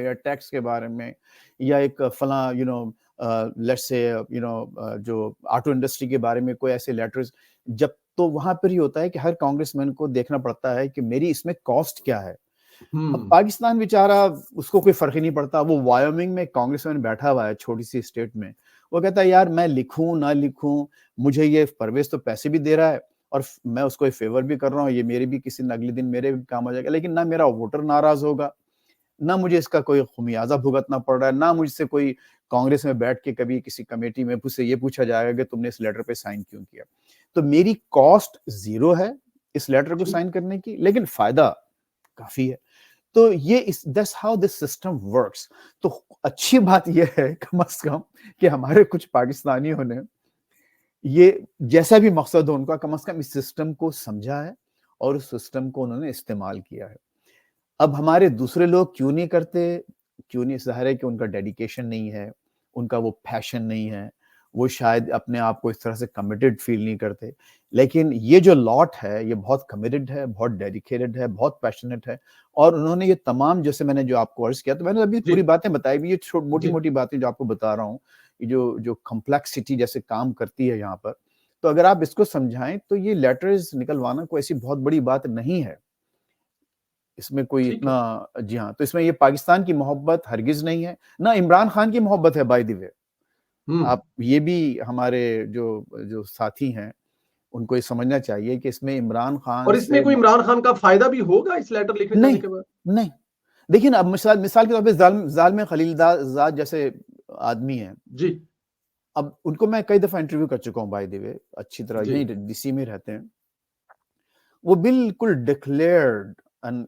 या टैक्स के बारे में या एक फला लेट्स से जो ऑटो इंडस्ट्री के बारे में कोई ऐसे लेटर्स, जब तो वहां पर ही होता है कि हर कांग्रेसमैन को देखना पड़ता है कि मेरी इसमें कॉस्ट क्या है। अब पाकिस्तान बेचारा, उसको कोई फर्क ही नहीं पड़ता। वो वायोमिंग में कांग्रेसमैन बैठा हुआ है, छोटी सी स्टेट में। वो कहता है यार मैं लिखूं ना लिखूं, मुझे ये परवेज तो पैसे भी दे रहा है और मैं उसको एक फेवर भी कर रहा हूँ, ये मेरे भी किसी न अगले दिन मेरे भी काम आ जाएगा, लेकिन ना मेरा वोटर नाराज होगा, ना मुझे इसका कोई खुमियाजा भुगतना पड़ रहा है, ना मुझसे कोई कांग्रेस में बैठ के कभी किसी कमेटी में मुझसे ये पूछा जाएगा कि तुमने इस लेटर पे साइन क्यों किया। तो मेरी कॉस्ट 0 है इस लेटर को साइन करने की, लेकिन फायदा काफी है। तो ये इस that's how this system works. तो अच्छी बात यह है कम से कम कि हमारे कुछ पाकिस्तानियों ने ये जैसा भी मकसद हो उनका, कम से कम इस सिस्टम को समझा है और उस सिस्टम को उन्होंने इस्तेमाल किया है। अब हमारे दूसरे लोग क्यों नहीं करते, क्यों नहीं, ज़ाहिर है कि उनका डेडिकेशन नहीं है, उनका वो पैशन नहीं है, वो शायद अपने आप को इस तरह से कमिटेड फील नहीं करते। लेकिन ये जो लॉट है ये बहुत कमिटेड है, बहुत डेडिकेटेड है, बहुत पैशनेट है, और उन्होंने ये तमाम, जैसे मैंने जो आपको अर्ज किया, तो मैंने अभी पूरी बातें बताई भी, ये मोटी-मोटी बातें जो आपको बता रहा हूँ, जो कॉम्प्लेक्सिटी जैसे काम करती है यहाँ पर, तो अगर आप इसको समझाएं तो ये लेटर्स निकलवाना कोई ऐसी बहुत बड़ी बात नहीं है। इसमें कोई इतना, जी हाँ, तो इसमें ये पाकिस्तान की मोहब्बत हरगिज नहीं है, ना इमरान खान की मोहब्बत है बाय द वे। आप ये भी हमारे जो जो साथी हैं उनको ये समझना चाहिए कि इसमें इमरान खान और इसमें कोई इमरान खान का फायदा भी होगा इस लेटर लिखे जाने के बाद? नहीं। देखिए ना, अब मिसाल के तौर पे जालिम खलीलजाद जैसे आदमी हैं जी, अब उनको मैं कई दफा इंटरव्यू कर चुका हूँ बाय द वे, अच्छी तरह, यहीं डीसी में रहते हैं। वो बिल्कुल डिक्लेयर्ड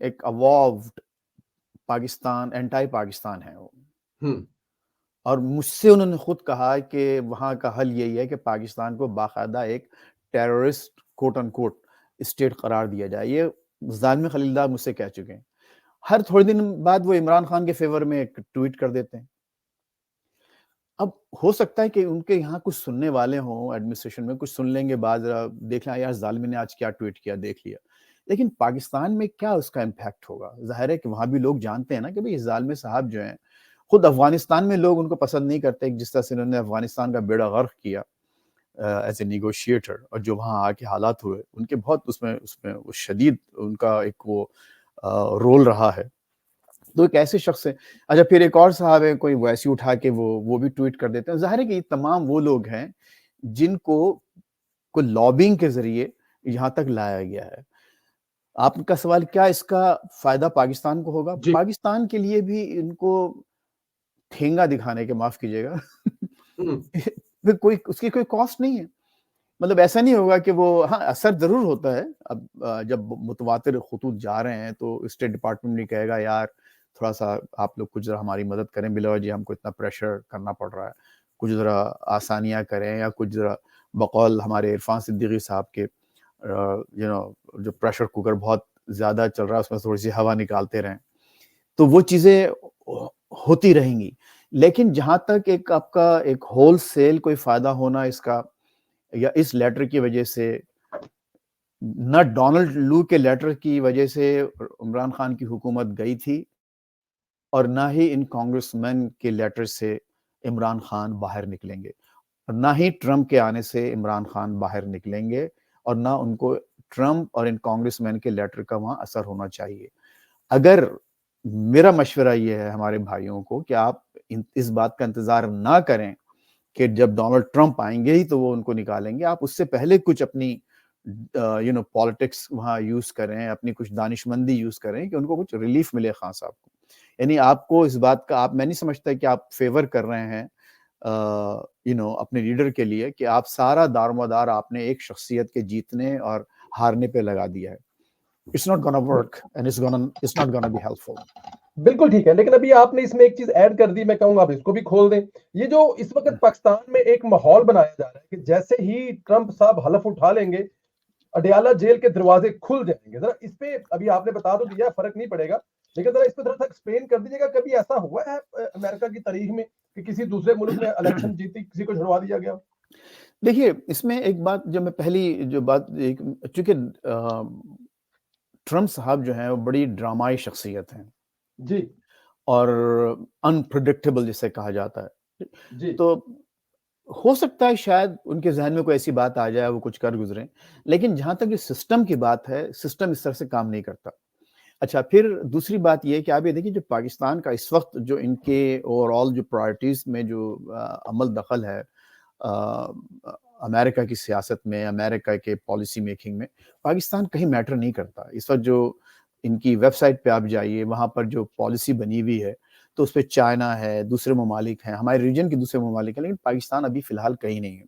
एक अवॉल्व्ड पाकिस्तान, एंटी पाकिस्तान है वो। और मुझसे उन्होंने खुद कहा कि वहां का हल यही है कि पाकिस्तान को बाकायदा एक टेररिस्ट कोट अनकोट स्टेट करार दिया जाए। ये जालिम खलीलजाद मुझसे कह चुके हैं। हर थोड़े दिन बाद वो इमरान खान के फेवर में एक ट्वीट कर देते हैं। अब हो सकता है कि उनके यहाँ कुछ सुनने वाले हों, एडमिनिस्ट्रेशन में कुछ सुन लेंगे, बाद देख लें यार जालिम ने आज क्या ट्वीट किया, देख लिया। लेकिन पाकिस्तान में क्या उसका इम्पैक्ट होगा? जाहिर है कि वहां भी लोग जानते हैं ना कि भाई जालिम साहब जो हैं, खुद अफगानिस्तान में लोग उनको पसंद नहीं करते, जिस तरह से उन्होंने अफगानिस्तान का बेड़ा गर्क किया एज ए निगोशिएटर, और जो वहाँ आके हालात हुए उनके, बहुत उसमें उसमें वो शदीद उनका एक वो रोल रहा है। तो एक ऐसे शख्स है। अच्छा, फिर एक और साहब है, कोई वैसी उठा के वो भी ट्वीट कर देते हैं। जाहिर है कि ये तमाम वो लोग हैं जिनको को लॉबिंग के जरिए यहाँ तक लाया गया है। आपका सवाल क्या इसका फायदा पाकिस्तान को होगा? पाकिस्तान के लिए भी इनको ठेंगा दिखाने के, माफ कीजिएगा फिर कोई उसकी कोई कॉस्ट नहीं है। मतलब ऐसा नहीं होगा कि वो, हाँ असर जरूर होता है। अब जब मुतवातिर खुतूत जा रहे हैं तो स्टेट डिपार्टमेंट नहीं कहेगा यार थोड़ा सा आप लोग कुछ जरा हमारी मदद करें, बिलवा जी हमको इतना प्रेशर करना पड़ रहा है, कुछ जरा आसानियां करें, या कुछ जरा बकौल हमारे इरफान सिद्दीकी साहब के जो प्रेशर कुकर बहुत ज्यादा चल रहा है उसमें थोड़ी सी हवा निकालते रहें। तो वो चीजें होती रहेंगी। लेकिन जहां तक एक आपका एक होल सेल कोई फायदा होना इसका, या इस लेटर की वजह से, न डोनाल्ड लू के लेटर की वजह से इमरान खान की हुकूमत गई थी, और ना ही इन कांग्रेसमैन के लेटर से इमरान खान बाहर निकलेंगे, और ना ही ट्रंप के आने से इमरान खान बाहर निकलेंगे, और ना उनको ट्रंप और इन कांग्रेसमैन के लेटर का वहां असर होना चाहिए। अगर मेरा मशवरा ये है हमारे भाइयों को कि आप इस बात का इंतजार ना करें कि जब डोनाल्ड ट्रंप आएंगे ही तो वो उनको निकालेंगे। आप उससे पहले कुछ अपनी पॉलिटिक्स वहां यूज करें, अपनी कुछ दानिशमंदी यूज करें कि उनको कुछ रिलीफ मिले खान साहब को। यानी आपको इस बात का, आप, मैं नहीं समझता कि आप फेवर कर रहे हैं अपने लीडर के लिए कि आप सारा दारोमदार आपने एक शख्सियत के जीतने और हारने पे लगा दिया है। It's not gonna work and it's not gonna be helpful. बिल्कुल ठीक है, लेकिन अभी आपने इसमें एक चीज ऐड कर दी, मैं कहूंगा आप इसको भी खोल दें। ये जो इस वक्त पाकिस्तान में एक माहौल बनाया जा रहा है कि जैसे ही ट्रंप साहब हलफ उठा लेंगे अडयाला जेल के दरवाजे खुल जाएंगे। जरा इस पे, अभी आपने बता तो दिया, फर्क नहीं पड़ेगा, लेकिन जरा इस पे थोड़ा सा एक्सप्लेन कर दीजिएगा। कभी ऐसा हुआ है अमेरिका की तारीख में कि किसी दूसरे मुल्क ने इलेक्शन जीती, किसी को छुड़वा दिया गया? देखिए, इसमें एक बात जो मैं पहली जो बात, चूंकि ट्रंप साहब जो हैं वो बड़ी ड्रामाई शख्सियत हैं जी, और अनप्रेडिक्टेबल जिसे कहा जाता है। जी। तो हो सकता है शायद उनके ज़हन में कोई ऐसी बात आ जाए, वो कुछ कर गुज़रें। लेकिन जहाँ तक ये सिस्टम की बात है, सिस्टम इस तरह से काम नहीं करता। अच्छा, फिर दूसरी बात ये है कि आप ये देखिए, जो पाकिस्तान का इस वक़्त जो इनके ओवरऑल जो प्रायोरिटीज़ में जो अमल दखल है अ, अमेरिका की सियासत में, अमेरिका के पॉलिसी मेकिंग में, पाकिस्तान कहीं मैटर नहीं करता। इस वक़्त जो इनकी वेबसाइट पे आप जाइए, वहाँ पर जो पॉलिसी बनी हुई है, तो उसपे चाइना है, दूसरे ममालिक हैं, हमारे रीजन के दूसरे ममालिक हैं, लेकिन पाकिस्तान अभी फ़िलहाल कहीं नहीं है।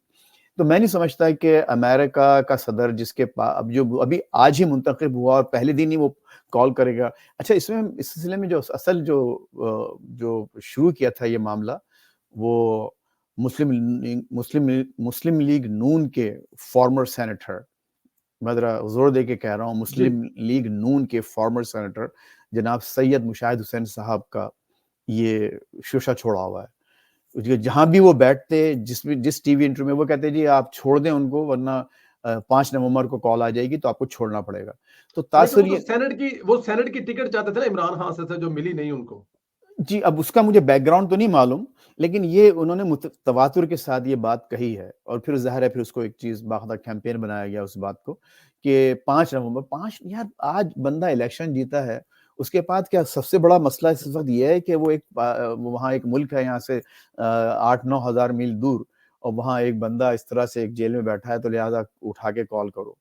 तो मैं नहीं समझता कि अमेरिका का सदर जिसके पा अब जो अभी आज ही मुंतखब हुआ और पहले दिन ही वो कॉल करेगा। अच्छा, इसमें इस सिलसिले में जो असल जो शुरू किया था ये मामला, वो मुस्लिम लीग नून के फॉर्मर सेनेटर, मैं ज़रा ज़ोर दे के कह रहा हूँ, जी। मुस्लिम लीग नून के फॉर्मर सेनेटर जनाब सैयद मुशाहिद हुसैन साहब का ये शोषा छोड़ा हुआ है। जहाँ भी वो बैठते, जिस टीवी इंटरव्यू में वो कहते हैं जी आप छोड़ दें उनको, वरना 5 नवंबर को कॉल आ जाएगी तो आपको छोड़ना पड़ेगा। तो लेकिन तासुर ये वो सेनेट की टिकट चाहते थे ना इमरान खान से जो मिली नहीं उनको। जी, अब उसका मुझे बैकग्राउंड तो नहीं मालूम, लेकिन ये उन्होंने तवातुर के साथ ये बात कही है और फिर ज़ाहिर है फिर उसको एक चीज़ बाकायदा कैंपेन बनाया गया उस बात को कि 5 नवंबर 5 यार, आज बंदा इलेक्शन जीता है, उसके बाद क्या सबसे बड़ा मसला इस वक़्त ये है कि वहाँ एक मुल्क है यहाँ से 8-9 हज़ार मील दूर, और वहाँ एक बंदा इस तरह से एक जेल में बैठा है, तो लिहाज़ा उठा के कॉल करो।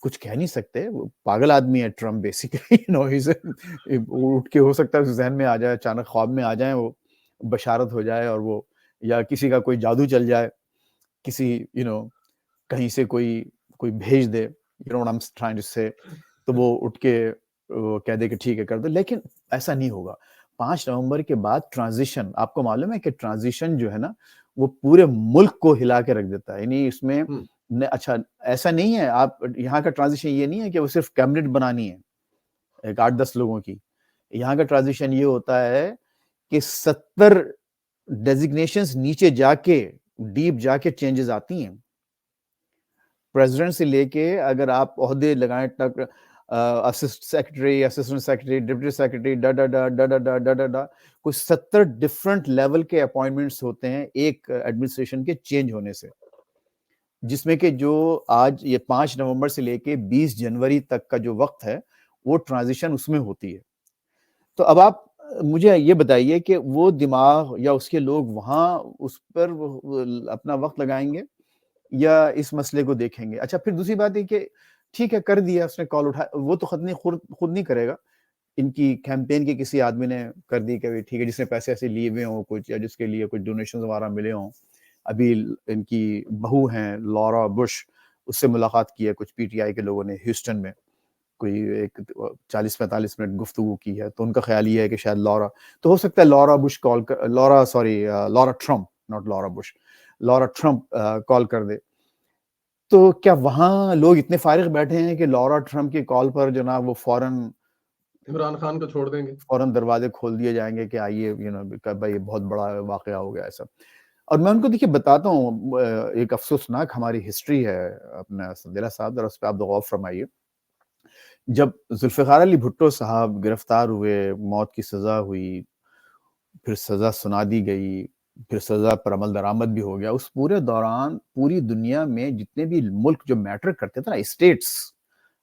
कुछ कह नहीं सकते, वो पागल आदमी है Trump basically, you know he is उठ के हो सकता है उस ज़हन में आ जाए, अचानक ख्वाब में आ जाए वो, बशारत हो जाए और वो, या किसी का कोई जादू चल जाए, किसी कहीं से कोई कोई भेज दे, you know what I am trying to say, तो वो उठ के वो कह दे कि ठीक है कर दो, लेकिन ऐसा नहीं होगा। 5 नवंबर के बाद ट्रांज़िशन, आपको मालूम है कि ट्रांज़िशन जो है ना, वो पूरे मुल्क को हिला के रख देता है। यानी इसमें हुँ। अच्छा, ऐसा नहीं है, आप यहाँ का ट्रांज़िशन ये नहीं है कि वो सिर्फ़ कैबिनेट बनानी है, एक 8-10 लोगों की। यहाँ का ट्रांज़िशन ये होता है कि 70 डेज़िग्नेशंस नीचे जाके, डीप जाके चेंजेज़ आती हैं। प्रेसिडेंट से लेके अगर आप ओहदे लगाएँ तक असिस्टेंट सेक्रेटरी, डिप्टी सेक्रेटरी, डा, डा, डा, डा, डा, डा, डा, डा, डा, कुछ 70 डिफरेंट लेवल के अपॉइंटमेंट्स होते हैं एक एडमिनिस्ट्रेशन के चेंज होने से। जिसमें कि जो आज ये 5 नवंबर से लेके 20 जनवरी तक का जो वक़्त है, वो ट्रांज़िशन उसमें होती है। तो अब आप मुझे ये बताइए कि वो दिमाग या उसके लोग वहाँ उस पर वो अपना वक़्त लगाएँगे या इस मसले को देखेंगे? अच्छा, फिर दूसरी बात ये कि ठीक है, कर दिया उसने कॉल उठा, वो तो खुद नहीं करेगा। इनकी कैंपेन के किसी आदमी ने कर दी कि भई ठीक है, जिसने पैसे ऐसे लिए हुए हों कुछ, या जिसके लिए कुछ डोनेशंस वगैरह मिले हों। अभी इनकी बहू हैं लॉरा बुश, उससे मुलाकात की है कुछ पीटीआई के लोगों ने ह्यूस्टन में। कोई एक 40-45 मिनट गुफ्तगू की है, तो उनका ख़्याल ये है कि शायद लॉरा, तो हो सकता है Laura Trump, not Laura Bush, Laura Trump call कर दे। तो क्या वहाँ लोग इतने फ़ारिग़ बैठे हैं कि लॉरा ट्रम्प की कॉल पर जनाब वो इमरान खान को छोड़ देंगे। फ़ौरन दरवाज़े खोल दिए जाएँगे कि आइए, क भई बहुत बड़ा वाक़या हो गया ऐसा। और मैं उनको देखिए बताता हूँ, एक अफ़सोसनाक हमारी हिस्ट्री है अपना संदेला साहब, ज़रा उस पे आप गौर फ़रमाइए। जब ज़ुल्फ़िकार अली भुट्टो साहब गिरफ्तार हुए, मौत की सज़ा हुई, फिर सज़ा सुना दी गई, फिर सज़ा पर अमल दरामद भी हो गया। उस पूरे दौरान पूरी दुनिया में जितने भी मुल्क जो मैटर करते थे ना, स्टेट्स,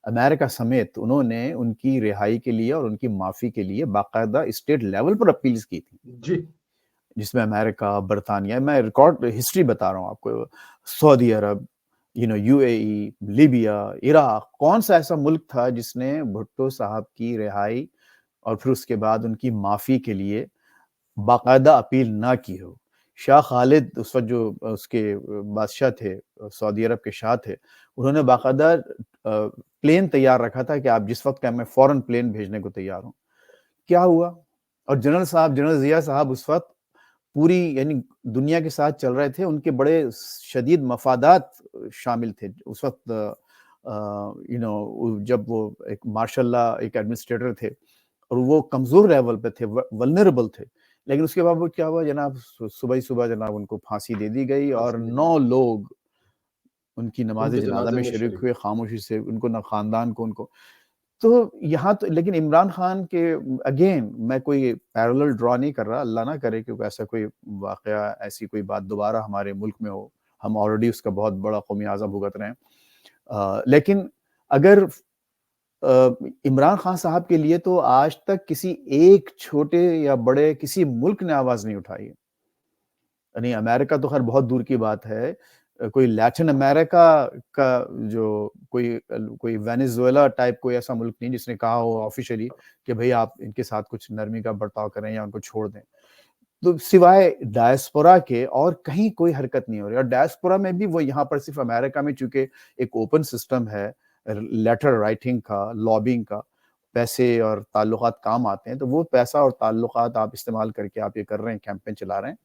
अमेरिका समेत, उन्होंने उनकी रिहाई के लिए और उनकी माफ़ी के लिए बाकायदा स्टेट लेवल पर अपील्स की थी। जी। जिसमें अमेरिका, बर्तानिया, मैं रिकॉर्ड हिस्ट्री बता रहा हूँ आपको, सऊदी अरब, यूएई, लीबिया, इराक, कौन-सा ऐसा मुल्क था जिसने भुट्टो साहब की रिहाई और फिर उसके बाद उनकी माफ़ी के लिए बाकायदा अपील ना की हो। शाह खालिद उस वक़्त जो उसके बादशाह थे, सऊदी अरब के शाह थे, उन्होंने बाकायदा प्लेन तैयार रखा था कि आप जिस वक़्त कहें मैं फ़ौरन प्लेन भेजने को तैयार हूँ। क्या हुआ? और जनरल ज़िया साहब उस वक़्त पूरी यानी दुनिया के साथ चल रहे थे, उनके बड़े शदीद मफ़ादात शामिल थे। उस वक़्त जब वो एक माशाअल्लाह एक एडमिनिस्ट्रेटर थे और वो कमज़ोर लेवल पे थे, वल्नरेबल थे। लेकिन उसके बावजूद क्या हुआ जनाब, सुबह ही सुबह जनाब उनको फांसी दे दी गई और फांसी दे दी 9 लोग उनकी नमाज़ उनके जनाज़ा जनाजे में में शरीक शरीक। हुए खामोशी से, उनको ना ख़ानदान को उनको। तो यहाँ तो लेकिन इमरान खान के अगेन मैं कोई पैरेलल ड्रॉ नहीं कर रहा, अल्लाह ना करे क्योंकि ऐसा कोई वाकया, ऐसी कोई बात दोबारा हमारे मुल्क में हो, हम ऑलरेडी उसका बहुत बड़ा खमियाजा भुगत रहे हैं। लेकिन अगर इमरान खान साहब के लिए तो आज तक किसी एक छोटे या बड़े किसी मुल्क ने आवाज नहीं उठाई है। नहीं, अमेरिका तो खैर बहुत दूर की बात है। कोई लैटिन अमेरिका का जो कोई वेनेजुएला टाइप कोई ऐसा मुल्क नहीं जिसने कहा हो ऑफिशियली कि भाई आप इनके साथ कुछ नरमी का बर्ताव करें या उनको छोड़ दें। तो सिवाय डायस्पोरा के और कहीं कोई हरकत नहीं हो रही। और डायस्पोरा में भी वो यहाँ पर सिर्फ अमेरिका में चूंकि एक ओपन सिस्टम है लेटर राइटिंग का, लॉबिंग का, पैसे और ताल्लुकात काम आते हैं, तो वो पैसा और ताल्लुकात आप इस्तेमाल करके आप ये कर रहे हैं, कैंपेन चला रहे हैं।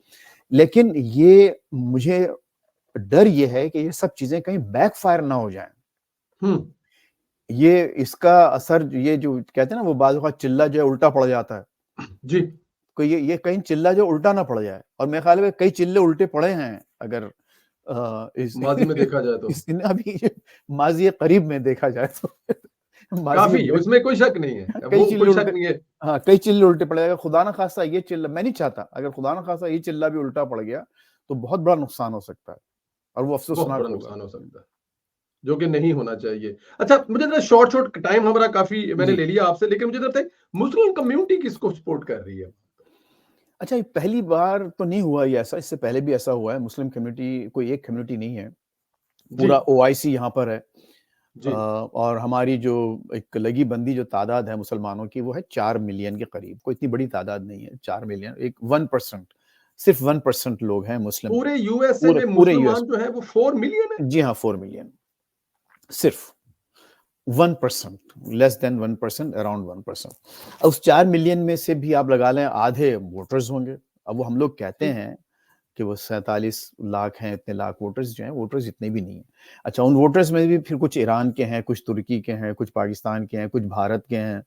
लेकिन ये मुझे डर ये है कि ये सब चीजें कहीं बैकफायर ना हो जाएं। ये इसका असर, ये जो कहते हैं ना वो बाजू का चिल्ला जो है उल्टा पड़ जाता है जी, कोई ये कहीं चिल्ला जो उल्टा ना पड़ जाए। और मेरे ख्याल में कई चिल्ले उल्टे पड़े हैं अगर इस माजी में देखा जाए तो अभी माजी करीब में देखा जाए तो काफी, उसमें कोई शक नहीं है, कई वो चिल्ले कोई शक उल्टे, नहीं है। हाँ कई चिल्ले उल्टे पड़ जाएगा। खुदा ना खास्ता ये चिल्ला, मैं नहीं चाहता, अगर खुदा ना खास्ता ये चिल्ला भी उल्टा पड़ गया तो बहुत बड़ा नुकसान हो सकता है और वो बहुत अफसोसनाक बड़ा होगा। नुकसान हो सकता है, जो कि नहीं होना चाहिए। अच्छा, मुझे ना शॉर्ट टाइम हमारा काफी मैंने जी, ले लिया आपसे, लेकिन मुझे लगता है मुस्लिम कम्युनिटी किसको सपोर्ट कर रही है? अच्छा ये पहली बार तो नहीं हुआ ये ऐसा, इससे पहले भी ऐसा हुआ है। मुस्लिम कम्युनिटी कोई एक कम्युनिटी नहीं है, जी, पूरा ओआईसी यहाँ पर है। जी, और हमारी जो एक लगी बंदी जो तादाद है मुसलमानों की वो है 4 मिलियन के करीब। कोई इतनी बड़ी तादाद नहीं है 4 मिलियन, एक 1%, सिर्फ 1% लोग हैं मुस्लिम, पूरे यूएसए पूरे में पूरे यूएस। मुसलमान जो है वो 4 मिलियन है। जी हाँ, 4 मिलियन, सिर्फ 1%, लेस देन 1%, अराउंड 1%। उस 4 मिलियन में से भी आप लगा लें आधे वोटर्स होंगे। अब वो हम लोग कहते जी, हैं कि वो 47 लाख हैं, इतने लाख वोटर्स जो हैं, वोटर्स इतने भी नहीं है। अच्छा, उन वोटर्स में भी फिर कुछ ईरान के हैं, कुछ तुर्की के हैं, कुछ पाकिस्तान के हैं, कुछ भारत के हैं,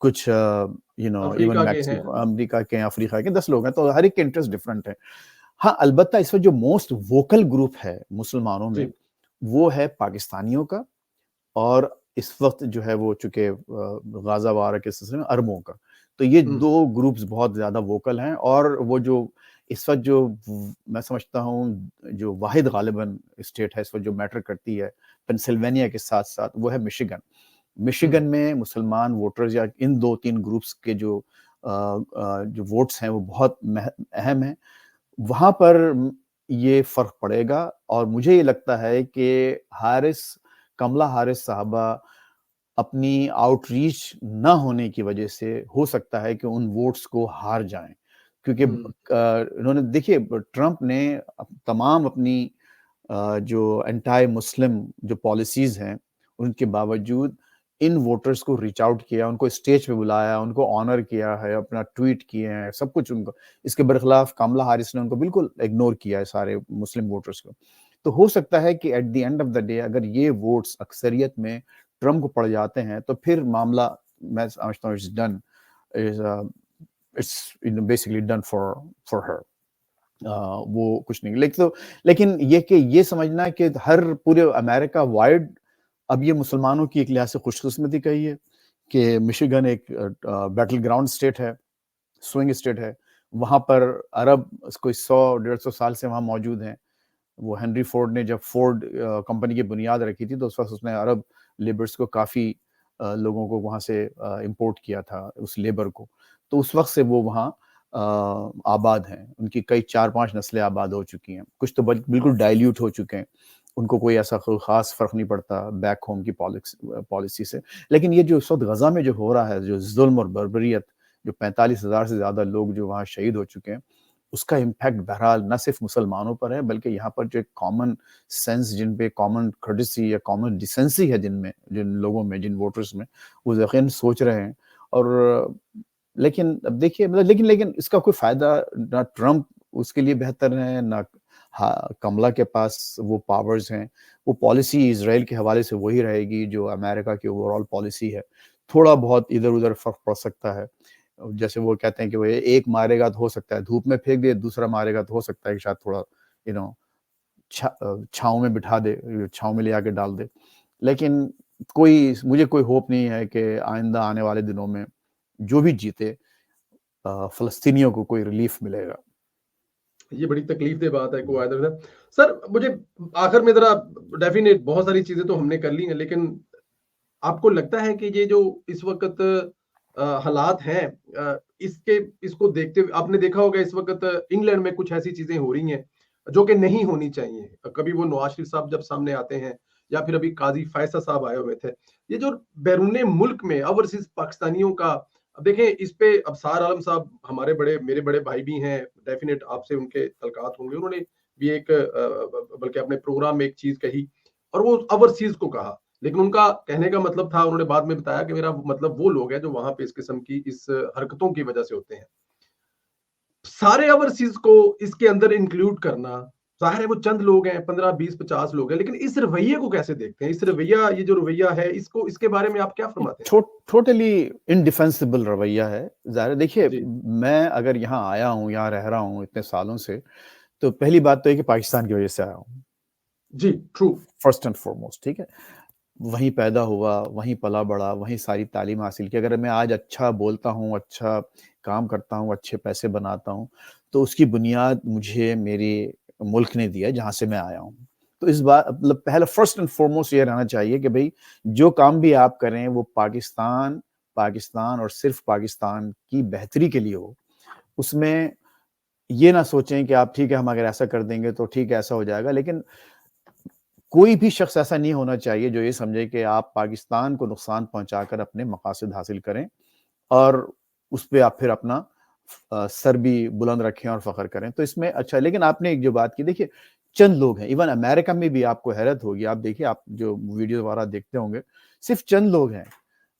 कुछ इवन अफ्रीका के हैं। मैक्सिको, अमेरिका के हैं, अफ्रीका के, 10 लोग हैं, तो हर एक के इंटरेस्ट डिफरेंट है। हाँ, अलबत्ता इस वक्त जो मोस्ट वोकल ग्रुप है मुसलमानों में जी, वो है पाकिस्तानियों का, और इस वक्त जो है वो चूंकि गाजा वार के सिलसिले में अरबों का। तो ये हुँ, दो ग्रुप्स बहुत ज्यादा वोकल हैं। और वो जो इस वक्त जो मैं समझता हूँ जो वाहिद गालिबन स्टेट है इस वक्त जो मैटर करती है पेंसिल्वेनिया के साथ साथ, वो है मिशिगन। हुँ, मिशिगन में मुसलमान वोटर्स या इन 2-3 ग्रुप्स के जो वोट्स हैं वो बहुत अहम हैं। वहां पर ये फर्क पड़ेगा। और मुझे ये लगता है कि हारिस कमला हारिस साहबा अपनी आउटरीच ना होने की वजह से हो सकता है कि उन वोट्स को हार जाएं। क्योंकि हुँ, इन्होंने देखिए ट्रंप ने तमाम अपनी जो एंटाई मुस्लिम जो पॉलिसीज हैं उनके बावजूद इन वोटर्स को रीच आउट किया, उनको स्टेज पे बुलाया, उनको ऑनर किया है, अपना ट्वीट किए हैं, सब कुछ उनको। इसके बरखिलाफ कमला हारिस ने उनको बिल्कुल इग्नोर किया है सारे मुस्लिम वोटर्स को। तो हो सकता है कि eight the end of the day अगर ये वोट्स अक्सरियत में ट्रम्प को पड़ जाते हैं तो फिर मामला मैं समझता हूँ it's done, is it's basically done for her. वो कुछ नहीं लेकिन ये कि ये समझना कि हर पूरे अमेरिका वाइड अब ये मुसलमानों की एक लिहाज से खुशकिस्मती कही है कि मिशिगन एक बैटल ग्राउंड स्टेट है, स्विंग स्टेट है। वहां पर अरब कोई 100-150 साल से वहां मौजूद हैं। वो हेनरी फोर्ड ने जब फोर्ड कंपनी की बुनियाद रखी थी तो उस वक्त उसने अरब लेबर्स को काफ़ी लोगों को वहाँ से इंपोर्ट किया था, उस लेबर को। तो उस वक्त से वो वहाँ आबाद हैं। उनकी कई 4-5 नस्लें आबाद हो चुकी हैं। कुछ तो बिल्कुल डाइल्यूट हो चुके हैं। उनको कोई ऐसा कोई ख़ास फ़र्क नहीं पड़ता बैक होम की पॉलिसी से। लेकिन ये जो इस वक्त गज़ा में जो हो रहा है, जो जुल्म और बर्बरियत, जो 45,000 से ज़्यादा लोग जो वहाँ शहीद हो चुके हैं, उसका इम्पैक्ट बहरहाल न सिर्फ मुसलमानों पर है बल्कि यहाँ पर जो एक कॉमन सेंस, जिन पे कॉमन कर्टेसी या कॉमन डिसेंसी है जिनमें, जिन लोगों में, जिन वोटर्स में, वो यकीन सोच रहे हैं। और लेकिन अब देखिए मतलब लेकिन इसका कोई फायदा ना ट्रम्प उसके लिए बेहतर है ना कमला के पास वो पावर्स हैं। वो पॉलिसी इजराइल के हवाले से वही रहेगी जो अमेरिका की ओवरऑल पॉलिसी है। थोड़ा बहुत इधर उधर फर्क पड़ सकता है। जैसे वो कहते हैं कि वो एक मारेगा तो हो सकता है धूप में फेंक दे, दूसरा मारेगा तो हो सकता है कि शायद थोड़ा यू नो छाँव में बिठा दे, छाँव में ले आके डाल दे। लेकिन मुझे कोई होप नहीं है कि आइंदा आने वाले दिनों में जो भी जीते फ़लस्तीनियों को कोई रिलीफ मिलेगा। ये बड़ी तकलीफ़देह बात है को आयदर सर मुझे आखिर में ज़रा डेफ़िनेट बहुत सारी चीज़ें तो हमने कर ली हैं, लेकिन आपको लगता है कि ये जो इस वक़्त हालात हैं इसके इसको देखते हुए आपने देखा होगा इस वक़्त इंग्लैंड में कुछ ऐसी चीज़ें हो रही हैं, जो कि नहीं होनी चाहिए। कभी वो नवाज़ शरीफ साहब जब सामने आते हैं या फिर अभी काज़ी फ़ैसल साहब आए हुए थे। ये जो बैरूने मुल्क में ओवरसीज़ पाकिस्तानियों का अब देखें इस पे अबसार आलम साहब हमारे मेरे बड़े भाई भी हैं, डेफ़िनेट आपसे उनके तल्क़ात होंगे। उन्होंने भी एक बल्कि अपने प्रोग्राम में एक चीज़ कही और वो ओवरसीज़ को कहा। लेकिन उनका कहने का मतलब था उन्होंने बाद में बताया कि मेरा मतलब वो लोग हैं जो वहां पे इस किस्म की इस हरकतों की वजह से होते हैं। सारे ओवरसीज को इसके अंदर इंक्लूड करना जाहिर है वो चंद लोग हैं 15 20 50 लोग हैं लेकिन इस रवैये को कैसे देखते हैं इस रवैया ये जो रवैया है इसको इसके बारे में आप क्या फरमाते हैं? टोटली इंडिफेंसिबल रवैया है। ज़ाहिर है देखिए, जी मैं अगर यहाँ आया हूँ, यहाँ रह रहा हूँ इतने सालों से, तो पहली बात तो ये कि पाकिस्तान की वजह से आया हूँ, जी ट्रू फर्स्ट एंड फॉरमोस्ट, ठीक है? वहीं पैदा हुआ, वहीं पला-बड़ा, वहीं सारी तालीम हासिल की। अगर मैं आज अच्छा बोलता हूँ, अच्छा काम करता हूँ, अच्छे पैसे बनाता हूँ, तो उसकी बुनियाद मुझे मेरे मुल्क ने दिया है, जहाँ से मैं आया हूँ। तो इस बात मतलब पहला फर्स्ट एंड फॉरमोस्ट ये रहना चाहिए कि भई, जो काम भी आप करें, वो पाकिस्तान और सिर्फ़ पाकिस्तान की बेहतरी के लिए हो। उसमें ये ना सोचें कि आप ठीक है, हम अगर ऐसा कर देंगे, तो ठीक है, ऐसा हो जाएगा। लेकिन कोई भी शख्स ऐसा नहीं होना चाहिए जो ये समझे कि आप पाकिस्तान को नुकसान पहुंचाकर अपने मकासद हासिल करें और उस पे आप फिर अपना सर भी बुलंद रखें और फख्र करें। तो इसमें अच्छा, लेकिन आपने एक जो बात की, देखिए चंद लोग हैं, इवन अमेरिका में भी आपको हैरत होगी, आप देखिए, आप जो वीडियो वगैरह देखते होंगे, सिर्फ चंद लोग हैं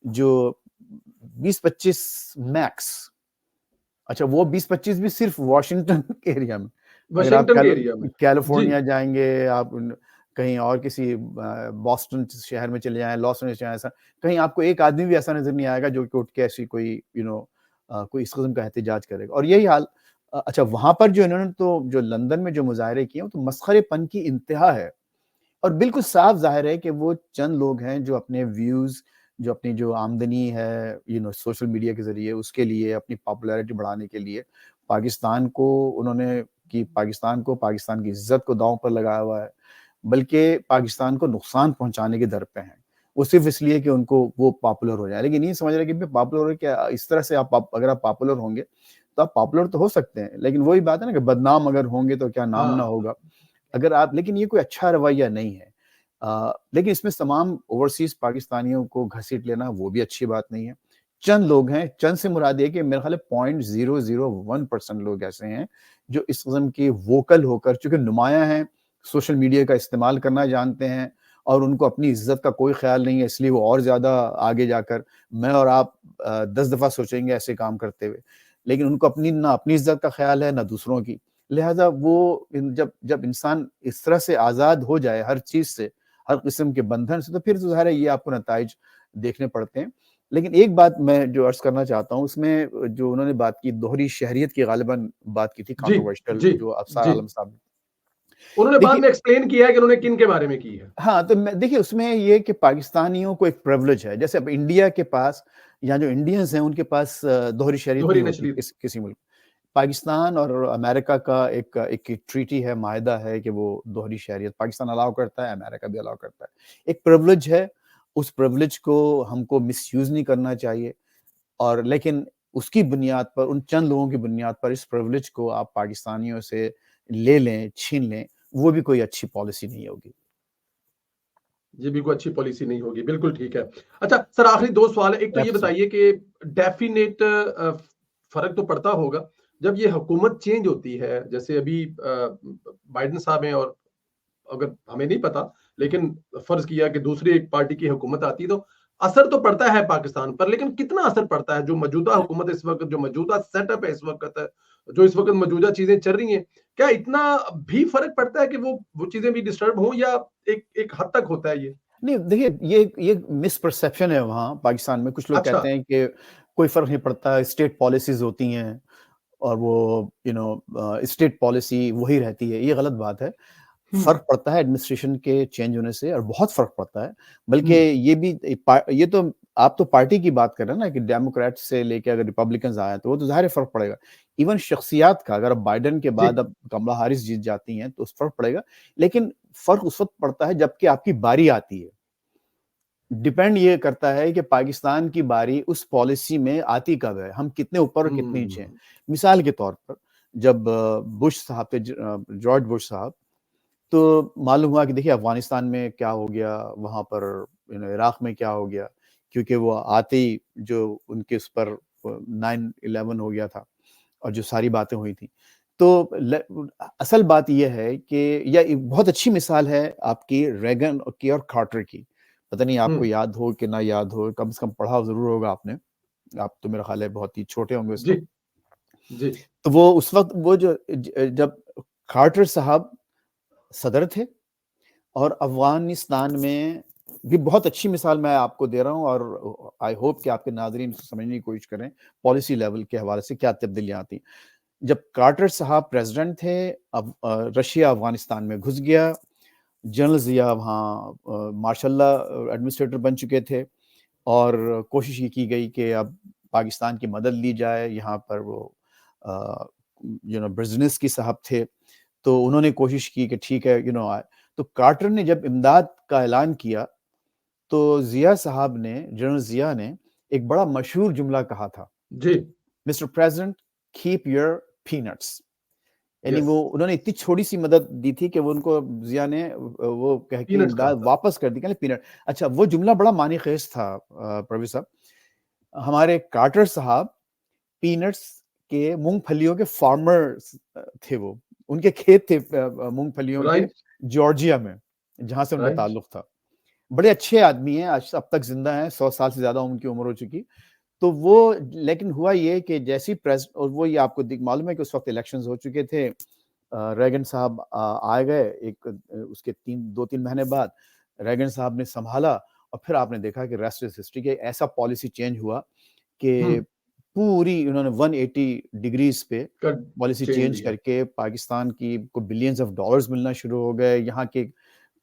जो 20-25 मैक्स, अच्छा वो 20-25 भी सिर्फ वॉशिंगटन के एरिया में। अगर आप वाशिंगटन के एरिया में जी कैलिफोर्निया जाएँगे, आप कहीं और किसी बॉस्टन शहर में चले जाएँ, लॉस एंजल्स जाएँ, ऐसा कहीं आपको एक आदमी भी ऐसा नज़र नहीं आएगा जो कि उठ के ऐसी कोई कोई इस किस्म का एहतजाज करेगा। और यही हाल अच्छा वहाँ पर जो इन्होंने तो जो लंदन में जो मुज़ाहरे किए, वो तो मसखरेपन की इंतहा है। और बिल्कुल साफ ज़ाहिर है कि वो चंद लोग हैं जो अपने व्यूज़, जो अपनी जो आमदनी है, सोशल मीडिया के ज़रिए, उसके लिए, अपनी पॉपुलैरिटी बढ़ाने के लिए पाकिस्तान को उन्होंने पाकिस्तान की इज़्ज़त को दाँव पर लगाया हुआ है, बल्कि पाकिस्तान को नुकसान पहुँचाने के दर पे हैं। वो सिर्फ़ इसलिए कि उनको वो पॉपुलर हो जाए। लेकिन ये नहीं समझ रहे कि भई पॉपुलर हो रहे क्या, इस तरह से अगर आप पॉपुलर होंगे, तो आप पॉपुलर तो हो सकते हैं, लेकिन वही बात है ना कि बदनाम अगर होंगे तो क्या नाम ना हाँ होगा। अगर आप लेकिन ये कोई अच्छा रवैया नहीं है। लेकिन इसमें तमाम ओवरसीज़ पाकिस्तानियों को घसीट लेना वो भी अच्छी बात नहीं है। चंद लोग हैं, चंद से मुराद ये है कि मेरे ख़्याल है 0.001% लोग ऐसे हैं, जो इस किस्म के वोकल होकर, चूँकि नुमायाँ हैं, सोशल मीडिया का इस्तेमाल करना जानते हैं और उनको अपनी इज़्ज़त का कोई ख़्याल नहीं है, इसलिए वो और ज़्यादा आगे जाकर मैं और आप 10 दफ़ा सोचेंगे ऐसे काम करते हुए। लेकिन उनको ना अपनी इज़्ज़त का ख़्याल है, ना दूसरों की। लिहाज़ा वो जब जब इंसान इस तरह से आज़ाद हो जाए हर चीज़ से, हर किस्म के बंधन से, तो फिर तो ज़ाहिर है ये आपको नताइज देखने पड़ते हैं। लेकिन एक बात मैं जो अर्ज़ करना चाहता हूँ, उसमें जो उन्होंने बात की, दोहरी शहरियत की ग़ालिबन बात की थी, जी कंट्रोवर्शियल, जी जो अफ़सार जी आलम साहब ने। उन्होंने बाद देखिए, में एक्सप्लेन किया है कि उन्होंने किन के बारे में की है हाँ, तो मैं देखिए उसमें ये कि पाकिस्तानियों को एक प्रिविलेज है, जैसे अब इंडिया के पास या जो इंडियंस हैं उनके पास दोहरी शहरियत नहीं दोहरी होती नशरीत किसी मुल्क। पाकिस्तान और अमेरिका का एक एक ट्रीटी है, माहिदा है कि वो दोहरी शहरियत पाकिस्तान अलाउ करता है, अमेरिका भी अलाउ करता है। एक प्रिविलेज है, उस प्रिविलेज को हमको मिसयूज़ नहीं करना चाहिए, और लेकिन उसकी बुनियाद पर, उन चंद लोगों की बुनियाद पर इस प्रिविलेज को आप पाकिस्तानियों से ले लें, छीन लें, वो भी कोई अच्छी पॉलिसी नहीं होगी। ये भी कोई अच्छी पॉलिसी नहीं होगी, बिल्कुल ठीक है। अच्छा सर आखिरी 2 सवाल है, एक तो ये एब्सोल्यूट। बताइए कि डेफ़िनेट फ़र्क तो पड़ता होगा, जब ये हुकूमत चेंज होती है, जैसे अभी बाइडेन साहब हैं और अगर हमें नहीं पता, लेकिन फ़र्ज़ किया कि दूसरी एक पार्टी की हुकूमत आती है, तो असर तो पड़ता है पाकिस्तान पर, लेकिन कितना असर पड़ता है? जो मौजूदा हुकूमत इस वक़्त, जो मौजूदा सेटअप है इस वक़्त, जो इस वक़्त मौजूदा चीज़ें चल रही हैं, क्या इतना भी फ़र्क पड़ता है कि वो चीज़ें भी डिस्टर्ब हों या एक एक हद तक होता है ये? नहीं, देखिए ये मिसपरसेप्शन है वहाँ पाकिस्तान में। कुछ लोग अच्छा, कहते हैं कि कोई फ़र्क नहीं पड़ता, स्टेट पॉलिसीज़ होती हैं और वो स्टेट पॉलिसी वही रहती है, ये गलत बात है। फर्क पड़ता है एडमिनिस्ट्रेशन के चेंज होने से, और बहुत फर्क पड़ता है। बल्कि ये तो आप तो पार्टी की बात कर रहे हैं ना, कि डेमोक्रेट से लेके अगर रिपब्लिकन आए तो वो तो ज़ाहिर है फर्क पड़ेगा। इवन शख्सियात का, अगर अब बाइडेन के बाद अब कमला हैरिस जीत जाती हैं तो उस फर्क पड़ेगा, लेकिन फर्क उस वक्त पड़ता है जबकि आपकी बारी आती है। डिपेंड ये करता है कि पाकिस्तान की बारी उस पॉलिसी में आती कब है, हम कितने ऊपर और कितने नीचे हैं। मिसाल के तौर पर जब बुश साहब थे, जॉर्ज बुश साहब, तो मालूम हुआ कि देखिए अफगानिस्तान में क्या हो गया, वहां पर इराक में क्या हो गया, क्योंकि वो आते ही जो उनके उस पर 9/11 हो गया था और जो सारी बातें हुई थी। तो असल बात यह है कि यह एक बहुत अच्छी मिसाल है आपकी रेगन की और कार्टर की। पता नहीं आपको याद हो कि ना याद हो, कम से कम पढ़ा जरूर होगा आपने। आप तो मेरा ख्याल है बहुत ही छोटे होंगे उस वक्त। जी। तो वो उस वक्त वो जो जब कार्टर साहब सदर थे, और अफगानिस्तान में भी बहुत अच्छी मिसाल मैं आपको दे रहा हूं, और आई होप कि आपके नाज़रीन समझने की कोशिश करें पॉलिसी लेवल के हवाले से क्या तब्दीलियां आती। जब कार्टर साहब प्रेसिडेंट थे, अब रशिया अफगानिस्तान में घुस गया, जनरल जिया वहाँ मार्शल्लाह एडमिनिस्ट्रेटर बन चुके थे, और कोशिश ये की गई कि अब पाकिस्तान की मदद ली जाए। यहाँ पर वो ब्रेज़िन्स्की साहब थे, तो उन्होंने कोशिश की कि ठीक है तो कार्टर ने जब इमदाद का ऐलान किया, तो जिया साहब ने, जनरल जिया ने एक बड़ा मशहूर जुमला कहा था, जी, mister president keep your peanuts. यानी वो उन्होंने इतनी छोटी सी मदद दी थी कि वो उनको जिया ने वो कह के इमदाद वापस कर दी, कहले पीनट। अच्छा, वो जुमला बड़ा मानी खेज था प्रवीण साहब। हमारे कार्टर साहब पीनट्स के, मूंगफलियों के फार्मर्स थे। वो उनके खेत थे मूंगफलियों के, जॉर्जिया में, जहां से उनका ताल्लुक था। बड़े अच्छे आदमी हैं, आज अब तक जिंदा हैं, 100 साल से ज्यादा उनकी उम्र हो चुकी। तो वो, लेकिन हुआ ये कि जैसी प्रेस, और वो ये आपको मालूम है कि उस वक्त इलेक्शंस हो चुके थे, रेगन साहब आ गए एक उसके 2-3 महीने बाद रेगन साहब ने संभाला, और फिर आपने देखा कि रेस्ट इज हिस्ट्री के ऐसा पॉलिसी चेंज हुआ कि पूरी उन्होंने 180 डिग्रीज पे पॉलिसी चेंज करके पाकिस्तान की को बिलियंस ऑफ डॉलर्स मिलना शुरू हो गए। यहाँ के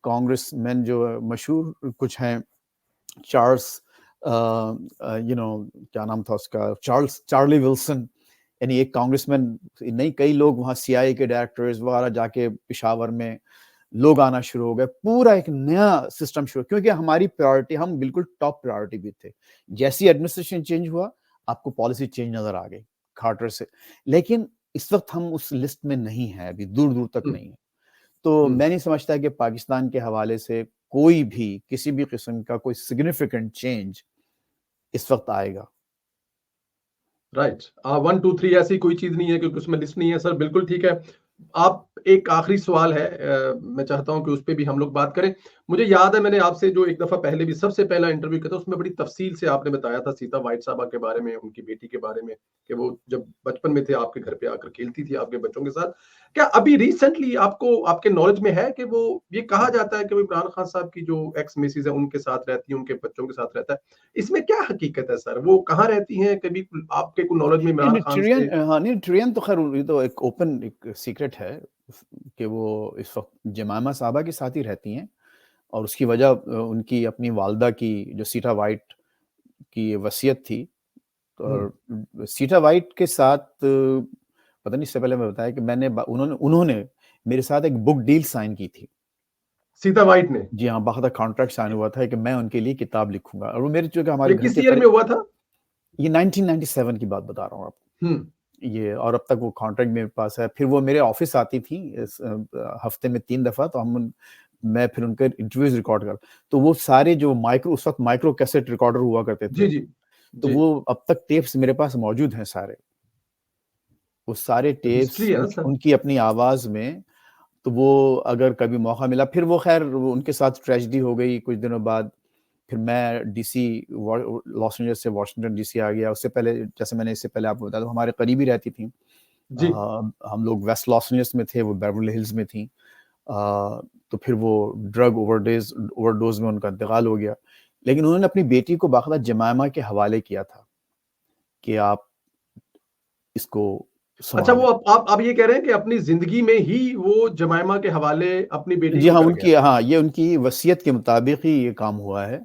कांग्रेसमैन जो मशहूर कुछ हैं, चार्ल्स क्या नाम था उसका, चार्ली विल्सन, यानी एक कांग्रेसमैन नहीं, कई लोग वहाँ CIA के डायरेक्टर्स वगैरह जाके पेशावर में लोग आना शुरू हो गए। पूरा एक नया सिस्टम शुरू, क्योंकि हमारी प्रायोरिटी, हम बिल्कुल टॉप प्रायोरिटी भी थे। जैसी एडमिनिस्ट्रेशन चेंज हुआ, आपको पॉलिसी चेंज नजर आ गई कार्टर से, लेकिन इस वक्त हम उस लिस्ट में नहीं है, अभी दूर दूर तक नहीं है। तो मैं नहीं समझता कि पाकिस्तान के हवाले से कोई भी किसी भी किस्म का कोई सिग्निफिकेंट चेंज इस वक्त आएगा। राइट, 1 2 3 ऐसी कोई चीज नहीं है क्योंकि उसमें लिस्ट नहीं है सर, बिल्कुल ठीक है। आप, एक आखिरी सवाल है, मैं चाहता हूं कि उस पे भी हम लोग बात करें। मुझे याद है मैंने आपसे जो एक दफा पहले भी सबसे पहला इंटरव्यू किया था, उसमें बड़ी तफसील से आपने बताया था सीता वाइट साहबा के बारे में, उनकी बेटी के बारे में, कि वो जब बचपन में थे आपके घर पे आकर खेलती थी आपके बच्चों के साथ। क्या अभी रिसेंटली आपको आपके नॉलेज में है कि वो, ये कहा जाता है कि वो इमरान खान साहब की जो एक्स मिसेज है उनके साथ रहती है, उनके बच्चों के साथ रहता है, इसमें क्या हकीकत है सर? वो कहाँ रहती हैं? कभी आपके को नॉलेज में इमरान खान से? नहीं, ट्रियन तो खैर ये तो एक ओपन एक सीक्रेट है कि वो इस वक्त जमामा साहबा के साथ ही रहती हैं, और उसकी वजह उनकी अपनी वालदा की जो सीता वाइट की वसीयत थी। और सीता वाइट के साथ पता नहीं, इससे पहले मैं बताया कि उन्होंने मेरे साथ एक बुक डील साइन की थी। सीता वाइट ने? जी हाँ, बाकायदा कॉन्ट्रैक्ट साइन हुआ था कि मैं उनके लिए किताब लिखूंगा, और वो मेरे जो कि हमारे ये घर किस के ईयर में हुआ था? ये 1997 की बात बता रहा हूँ आपको। ये, और अब तक वो कॉन्ट्रैक्ट मेरे पास है। फिर वो मेरे ऑफिस आती थी हफ्ते में 3 दफा, तो मैं फिर उनके इंटरव्यूज रिकॉर्ड कर, तो वो सारे जो उस वक्त माइक्रो कैसेट रिकॉर्डर हुआ करते थे, जी, तो वो अब तक टेप्स मेरे पास मौजूद हैं सारे। वो सारे टेप्स हिस्ट्री है ना सर। उनकी अपनी आवाज में। तो वो अगर कभी मौका मिला, फिर वो खैर उनके साथ ट्रेजेडी हो गई कुछ दिनों बाद। फिर मैं DC लॉस एंजल्स से वाशिंगटन DC आ गया। उससे पहले, जैसे मैंने इससे पहले आपको बताया, तो हमारे करीबी रहती थी। हम लोग वेस्ट लॉस एंजल्स में थे, वो बेवरली हिल्स में थी। तो फिर वो ड्रग ओवरडोज में उनका इंतकाल हो गया। लेकिन उन्होंने अपनी बेटी को बाकायदा जमामा के हवाले किया था कि आप इसको अच्छा, वो संभाले। आप ये कह रहे हैं कि अपनी जिंदगी में ही वो जमाइमा के हवाले अपनी बेटी जी को हाँ, कर गया उनकी, हाँ, ये उनकी वसीयत के मुताबिक ही ये काम हुआ है।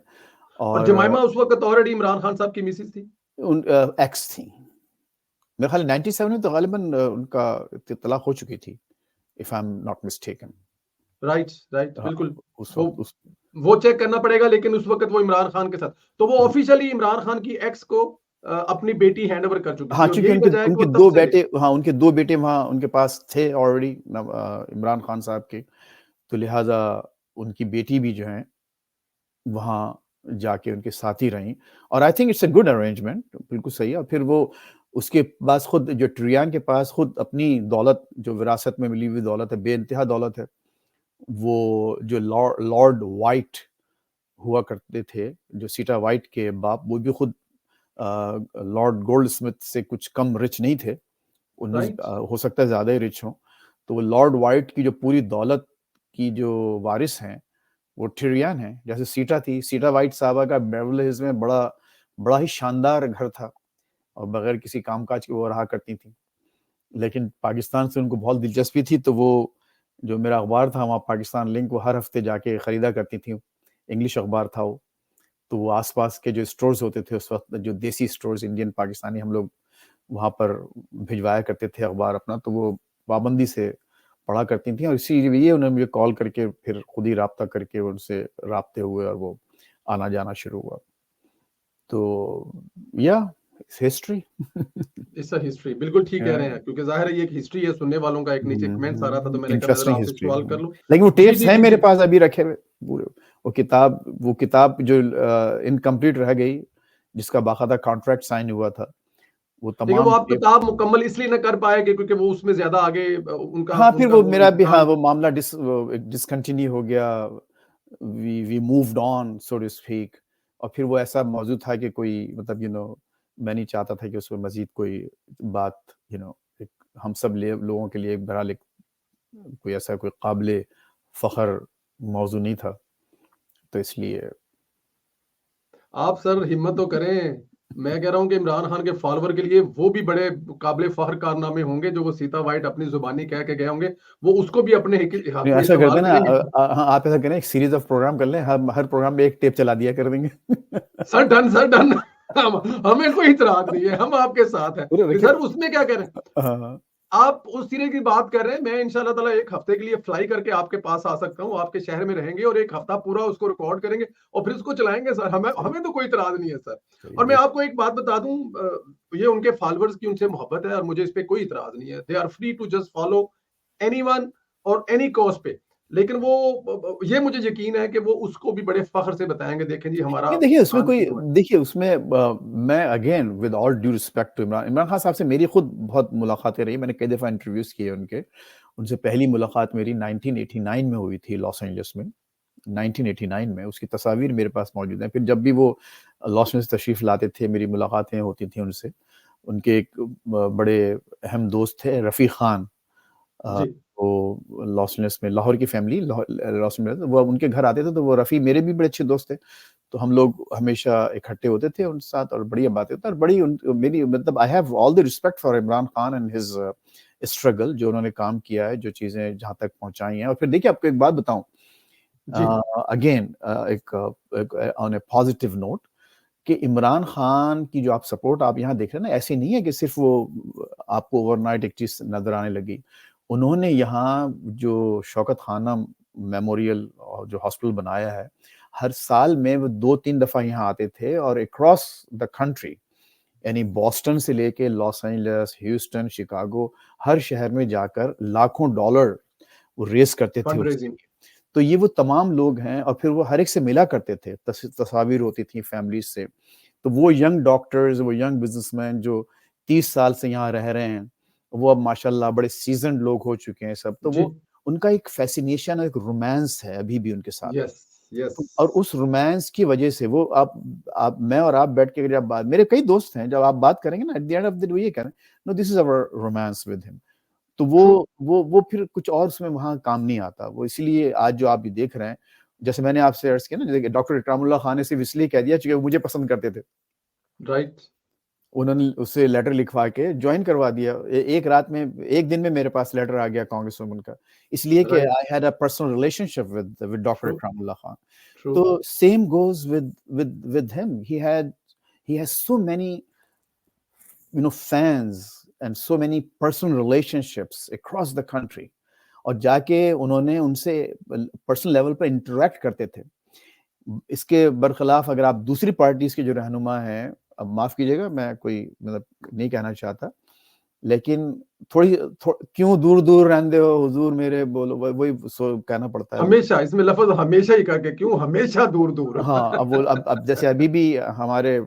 और और जमाइमा उस वक्त ऑलरेडी इमरान खान साहब की मिसेज थी। उन एक्स थी। मेरे ख्याल 97 में तो ग़ालिबन उनका तलाक हो चुकी थी, if I am not mistaken. Right, right, हाँ, बिल्कुल। उस वो वक़्त उस वो चेक करना पड़ेगा, लेकिन उस वक्त वो इमरान खान के साथ, तो वो हुँ। ऑफिशियली इमरान खान की एक्स को अपनी बेटी हैंड ओवर कर चुकी हाँ, थी और चूँकि यही उनके वजह है कि वो उनके तब 2 से ले। बेटे, हाँ, उनके 2 बेटे वहाँ उनके पास थे ऑलरेडी, इमरान खान साहब के, तो लिहाज़ा उनकी बेटी भी जो है, वहाँ जाके उनके साथ ही रहीं। और I think it's a good arrangement, बिल्कुल सही है। और फिर वो उसके पास खुद, जो ट्रियान के पास खुद अपनी दौलत, जो विरासत में मिली हुई दौलत है, बेइंतहा दौलत है। वो जो लॉर्ड व्हाइट हुआ करते थे, जो सीटा व्हाइट के बाप, वो भी खुद लॉर्ड गोल्डस्मिथ से कुछ कम रिच नहीं थे। राइट, हो सकता है ज़्यादा ही रिच हों। तो वो लॉर्ड व्हाइट की जो पूरी दौलत की जो वारिस हैं, वो टिरियन हैं। जैसे सीटा थी, सीटा व्हाइट साहबा का बेवरली हिल्स में बड़ा बड़ा ही शानदार घर था और बगैर किसी कामकाज के वो रहा करती थी। लेकिन पाकिस्तान से उनको बहुत दिलचस्पी थी, तो वो जो मेरा अखबार था वहाँ, पाकिस्तान लिंक, वो हर हफ्ते जाके खरीदा करती थी। इंग्लिश अखबार था वो। तो वो आस-पास के जो स्टोर्स होते थे उस वक़्त, जो देसी स्टोर्स इंडियन पाकिस्तानी, हम लोग वहाँ पर भिजवाया करते थे अखबार अपना, तो वो पाबंदी से पढ़ा करती थीं। और इसीलिए उन्होंने मुझे कॉल करके फिर खुद ही राब्ता करके उनसे राब्ते हुए और वो आना-जाना शुरू हुआ। तो या it's history. It's a history, बिल्कुल ठीक कह या रहे हैं, क्योंकि ज़ाहिर है ये एक हिस्ट्री है। सुनने वालों का एक नीचे कमेंट्स आ रहा था, तो मैंने कहा मैं ज़रा इंटरेस्टिंग आपसे हिस्ट्री सवाल है। कर लूँ। लेकिन वो जी, टेप्स जी, हैं जी, मेरे जी। पास अभी रखे हुए पूरे। वो किताब जो इनकम्प्लीट रह गई, जिसका बाकायदा कॉन्ट्रैक्ट साइन हुआ था, वो लेकिन वो तमाम आप टेप। किताब मुकम्मल इसलिए ना कर पाए कि क्योंकि वो उसमें ज़्यादा आगे उनका हाँ, फिर उनका वो वो मेरा भी, हाँ, इंतकाल। वो मामला डिसकंटिन्यू हो गया। We moved on, so to speak. और फिर वो ऐसा मौजूद था कि कोई, मतलब मैं नहीं चाहता था कि उसमें मज़ीद कोई बात, एक हम सब लोगों के लिए एक बहरहाल एक कोई ऐसा कोई काबिले फ़ख्र मौज़ू नहीं था, तो इसलिए। आप सर हिम्मत तो करें। मैं कह रहा हूँ कि इमरान खान के फॉलोवर के लिए वो भी बड़े काबिल फ़ख्र कारनामे होंगे, जो वो सीता व्हाइट अपनी ज़ुबानी कह के गए होंगे, वो उसको भी अपने हक नहीं, में ऐसा करते इस्तेमाल हैं ना, करेंगे। हाँ, आप ऐसा करें, एक सीरीज़ ऑफ प्रोग्राम कर लें, हम हर प्रोग्राम में एक टेप चला दिया कर देंगे। Sir done, sir done. हमें कोई इतराज़ नहीं है, हम आपके साथ हैं। पूरे देखिए। सर उसमें क्या करें? हाँ, आप उस सिरे की बात कर रहे हैं, मैं इंशाल्लाह ताला 1 हफ्ते के लिए फ्लाई करके आपके पास आ सकता हूँ, आपके शहर में रहेंगे और 1 हफ्ता पूरा उसको रिकॉर्ड करेंगे और फिर उसको चलाएँगे सर, हमें सही, हमें तो कोई इतराज़ नहीं है सर। सही और मैं देख। आपको एक बात बता दूँ, ये उनके फॉलोवर्स की उनसे मोहब्बत है और मुझे इस पे कोई इतराज़ नहीं है। They are free to just follow anyone और एनी कॉज़ पे। लेकिन वो ये मुझे यकीन है कि वो उसको भी बड़े फ़ख्र से बताएँगे, देखें जी हमारा नहीं, देखिए उसमें खान कोई, हीरो है। देखिए उसमें मैं again with all due respect to Imran Imran Khan साहब से मेरी खुद बहुत मुलाकातें रही। मैंने कई दफ़ा इंटरव्यूज़ किए उनके। उनसे पहली मुलाकात मेरी 1989 में हुई थी लॉस एंजलिस में। 1989 में उसकी तस्वीर मेरे पास मौजूद है। फिर जब भी वो लॉस एंजलिस तशरीफ़ लाते थे, मेरी मुलाकातें होती थी उनसे। उनके एक बड़े अहम दोस्त थे, रफ़ीक खान। अ, जी, वो लॉस एंजलिस में, लाहौर की फैमिली, लॉस एंजलिस, वो उनके घर आते थे, तो वो रफ़ी मेरे भी बड़े अच्छे दोस्त थे। तो हम लोग हमेशा इकट्ठे होते थे उनके साथ और बढ़िया बातें होती, और बड़ी मेरी, मतलब I have all the respect for Imran Khan and his struggle, जो उन्होंने काम किया है, जो चीज़ें जहाँ तक पहुँचाई हैं। और फिर देखिए, आपको एक बात बताऊँ, जी। अगेन एक ऑन अ पॉजिटिव नोट, कि इमरान खान की जो आप सपोर्ट आप यहाँ देख रहे हैं ना, ऐसी नहीं है कि सिर्फ वो आपको ओवरनाइट एक चीज़ नज़र आने लगी। उन्होंने यहाँ जो शौकत खाना मेमोरियल और जो हॉस्पिटल बनाया है, हर साल में वो 2-3 दफ़ा यहाँ आते थे और अक्रॉस द कंट्री, यानी बॉस्टन से लेके लॉस एंजलिस, ह्यूस्टन, शिकागो, हर शहर में जाकर लाखों डॉलर वो रेज़ करते थे फंड उसके रेज़िंग। लिए। तो ये वो तमाम लोग हैं, और फिर वो हर एक से मिला करते थे, तस्वीर होती थी फैमिलीज़ से। तो वो यंग डॉक्टर्स, वो यंग बिज़नेसमैन जो 30 साल से यहाँ रह रहे हैं, वो अब माशाल्लाह बड़े सीज़न्ड लोग हो चुके हैं सब। तो जी। वो उनका एक फ़ैसिनेशन और एक रोमांस है अभी भी उनके साथ। Yes, yes. तो और उस रोमांस की वजह से वो आप मैं और आप बैठ के जब बात, मेरे कई दोस्त हैं, जब आप बात करेंगे ना, at the end of the day वो ये कह रहे हैं, "no, this is our romance with him." तो ट्रू। वो फिर कुछ और उसमें वहाँ काम नहीं आता। वो इसीलिए आज जो आप ये देख रहे हैं, जैसे मैंने आपसे अर्ज़ किया ना, जैसे डॉक्टर इकरामुल्लाह खान ने सिर्फ़ इसलिए कह दिया क्योंकि वो मुझे पसंद करते थे। राइट। उन्होंने उसे लेटर लिखवा के ज्वाइन करवा दिया। एक रात में, एक दिन में मेरे पास लेटर आ गया कांग्रेस वुमन का, इसलिए कि right, I had a personal relationship with doctor true, Ikramullah Khan. True, तो same goes with him, he has so many fans and so many personal relationships across the country, और जाके उन्होंने उनसे पर्सनल लेवल पर इंटरेक्ट करते थे। इसके बरखिलाफ अगर आप दूसरी पार्टीज के जो रहनुमा हैं, अब माफ कीजिएगा मैं कोई मतलब नहीं कहना चाहता, लेकिन क्यों दूर दूर रहते हो हुजूर मेरे, बोलो वही कहना पड़ता है। हमेशा इसमें लफ्ज हमेशा ही करके क्यों हमेशा दूर दूर। हाँ, अब जैसे अभी भी हमारे